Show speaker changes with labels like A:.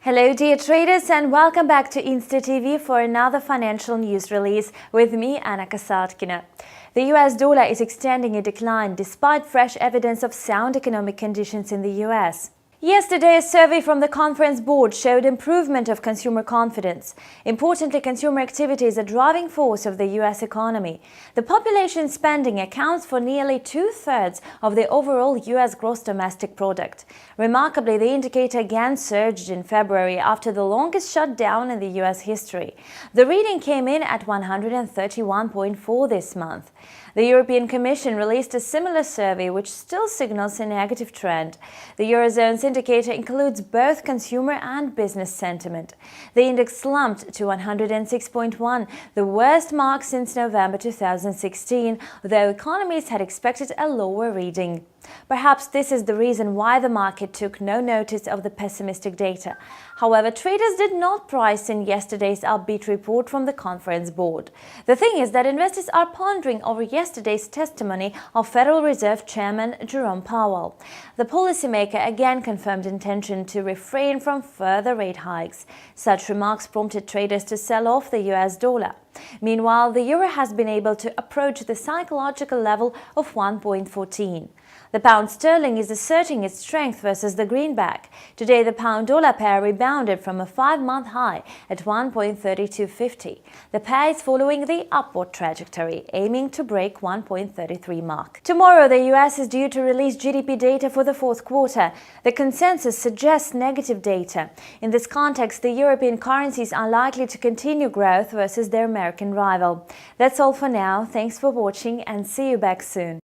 A: Hello dear traders and welcome back to Insta TV for another financial news release with me, Anna Kasatkina. The US dollar is extending a decline despite fresh evidence of sound economic conditions in the US. Yesterday, a survey from the Conference Board showed improvement of consumer confidence. Importantly, consumer activity is a driving force of the US economy. The population spending accounts for nearly two-thirds of the overall US gross domestic product. Remarkably, the indicator again surged in February after the longest shutdown in the US history. The reading came in at 131.4 this month. The European Commission released a similar survey which still signals a negative trend. The eurozone's indicator includes both consumer and business sentiment. The index slumped to 106.1, the worst mark since November 2016, though economists had expected a lower reading. Perhaps this is the reason why the market took no notice of the pessimistic data. However, traders did not price in yesterday's upbeat report from the Conference Board. The thing is that investors are pondering over yesterday's testimony of Federal Reserve Chairman Jerome Powell. The policymaker again confirmed intention to refrain from further rate hikes. Such remarks prompted traders to sell off the US dollar. Meanwhile, the euro has been able to approach the psychological level of 1.14. The pound sterling is asserting its strength versus the greenback. Today, the pound-dollar pair rebounded from a 5-month high at 1.3250. The pair is following the upward trajectory, aiming to break 1.33 mark. Tomorrow, the US is due to release GDP data for the fourth quarter. The consensus suggests negative data. In this context, the European currencies are likely to continue growth versus their American rival. That's all for now. Thanks for watching and see you back soon.